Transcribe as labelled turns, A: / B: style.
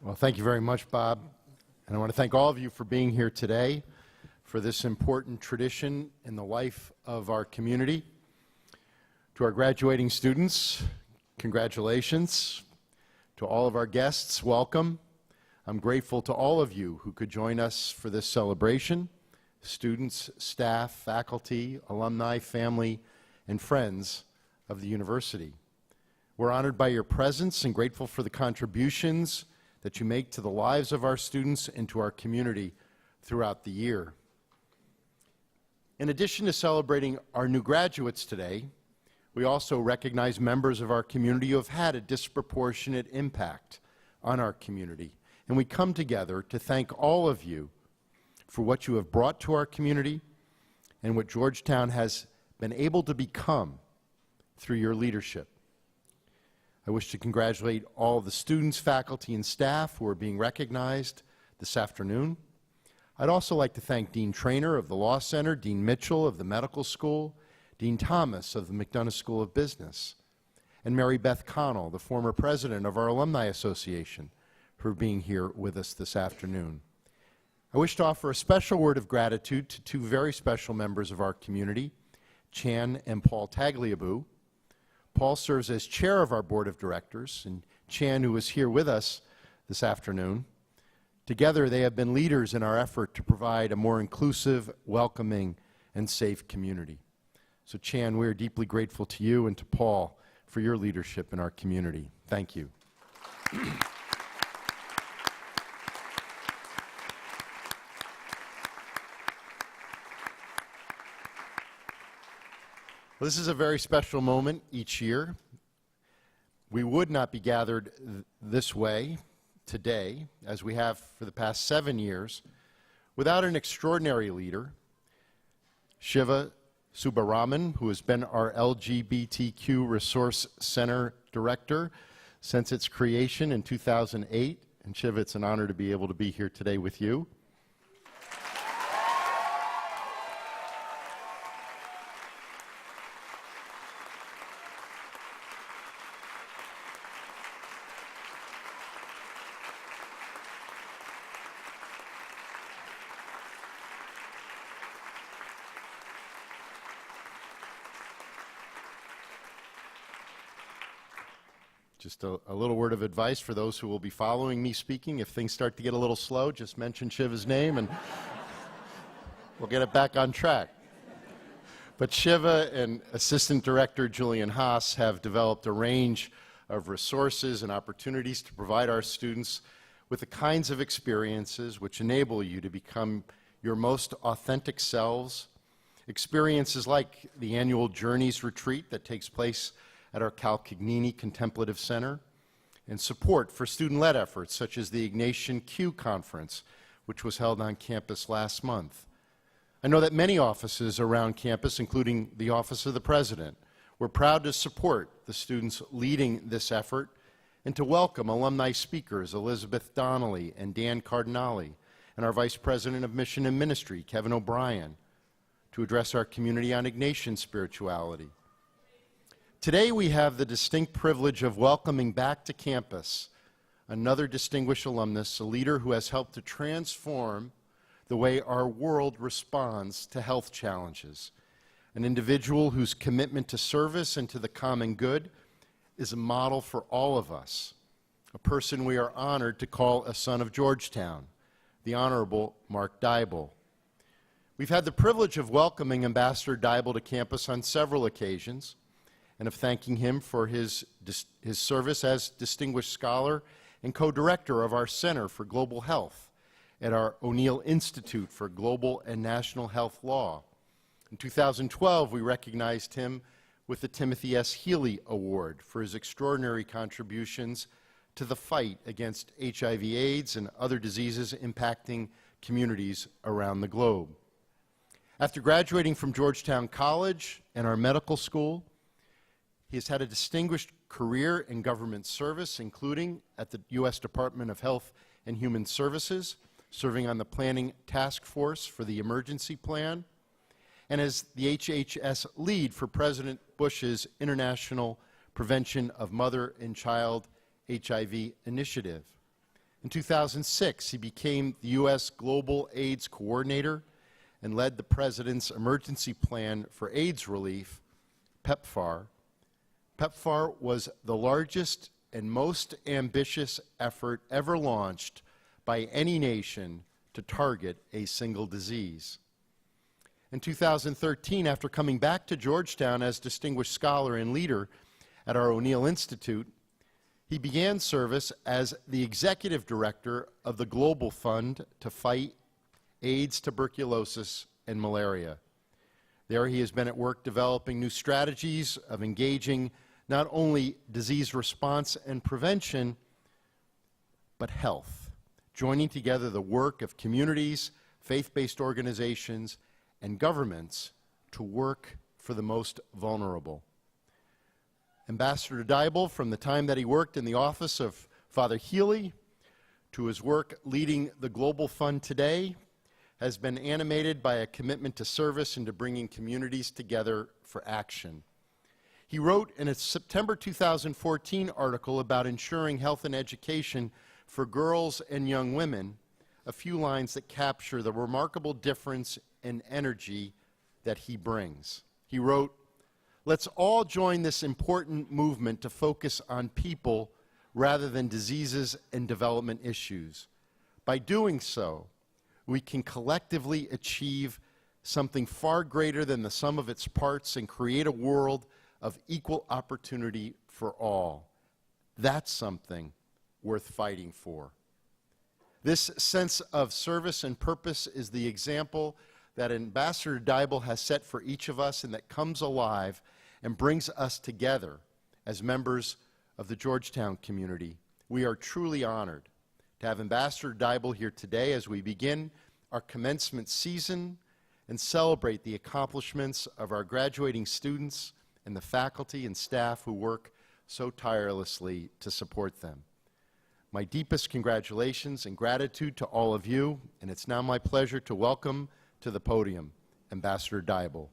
A: Well, thank you very much, Bob. And I want to thank all of you for being here today for this important tradition in the life of our community. To our graduating students, congratulations. To all of our guests, welcome. I'm grateful to all of you who could join us for this celebration, students, staff, faculty, alumni, family, and friends of the university. We're honored by your presence and grateful for the contributions that you make to the lives of our students and to our community throughout the year. In addition to celebrating our new graduates today, we also recognize members of our community who have had a disproportionate impact on our community. And we come together to thank all of you for what you have brought to our community and what Georgetown has been able to become through your leadership. I wish to congratulate all the students, faculty, and staff who are being recognized this afternoon. I'd also like to thank Dean Traynor of the Law Center, Dean Mitchell of the Medical School, Dean Thomas of the McDonough School of Business, and Mary Beth Connell, the former president of our Alumni Association, for being here with us this afternoon. I wish to offer a special word of gratitude to two very special members of our community, Chan and Paul Tagliabue. Paul serves as chair of our board of directors, and Chan, who is here with us this afternoon. Together, they have been leaders in our effort to provide a more inclusive, welcoming, and safe community. So, Chan, we are deeply grateful to you and to Paul for your leadership in our community. Thank you. Well, this is a very special moment each year. We would not be gathered this way today, as we have for the past 7 years, without an extraordinary leader, Shiva Subbaraman, who has been our LGBTQ Resource Center Director since its creation in 2008. And Shiva, it's an honor to be able to be here today with you. Just a little word of advice for those who will be following me speaking. If things start to get a little slow, just mention Shiva's name and we'll get it back on track. But Shiva and Assistant Director Julian Haas have developed a range of resources and opportunities to provide our students with the kinds of experiences which enable you to become your most authentic selves. Experiences like the annual Journeys Retreat that takes place at our Cal Cagnini Contemplative Center, and support for student-led efforts such as the Ignatian Q Conference, which was held on campus last month. I know that many offices around campus, including the Office of the President, were proud to support the students leading this effort and to welcome alumni speakers Elizabeth Donnelly and Dan Cardinale, and our Vice President of Mission and Ministry, Kevin O'Brien, to address our community on Ignatian spirituality. Today we have the distinct privilege of welcoming back to campus another distinguished alumnus, a leader who has helped to transform the way our world responds to health challenges, an individual whose commitment to service and to the common good is a model for all of us, a person we are honored to call a son of Georgetown, the Honorable Mark Dybel. We've had the privilege of welcoming Ambassador Dybel to campus on several occasions, and of thanking him for his service as distinguished scholar and co-director of our Center for Global Health at our O'Neill Institute for Global and National Health Law. In 2012, we recognized him with the Timothy S. Healy Award for his extraordinary contributions to the fight against HIV/AIDS and other diseases impacting communities around the globe. After graduating from Georgetown College and our medical school, he has had a distinguished career in government service, including at the U.S. Department of Health and Human Services, serving on the Planning Task Force for the Emergency Plan, and as the HHS lead for President Bush's International Prevention of Mother and Child HIV initiative. In 2006, he became the U.S. Global AIDS Coordinator and led the President's Emergency Plan for AIDS Relief, PEPFAR. PEPFAR was the largest and most ambitious effort ever launched by any nation to target a single disease. In 2013, after coming back to Georgetown as distinguished scholar and leader at our O'Neill Institute, he began service as the executive director of the Global Fund to fight AIDS, tuberculosis, and malaria. There he has been at work developing new strategies of engaging not only disease response and prevention, but health, joining together the work of communities, faith-based organizations, and governments to work for the most vulnerable. Ambassador Dybel, from the time that he worked in the office of Father Healy to his work leading the Global Fund today, has been animated by a commitment to service and to bringing communities together for action. He wrote in a September 2014 article about ensuring health and education for girls and young women a few lines that capture the remarkable difference in energy that he brings. He wrote, "Let's all join this important movement to focus on people rather than diseases and development issues. By doing so, we can collectively achieve something far greater than the sum of its parts and create a world of equal opportunity for all. That's something worth fighting for." This sense of service and purpose is the example that Ambassador Dybel has set for each of us and that comes alive and brings us together as members of the Georgetown community. We are truly honored to have Ambassador Dybel here today as we begin our commencement season and celebrate the accomplishments of our graduating students and the faculty and staff who work so tirelessly to support them. My deepest congratulations and gratitude to all of you, and it's now my pleasure to welcome to the podium Ambassador Dybel.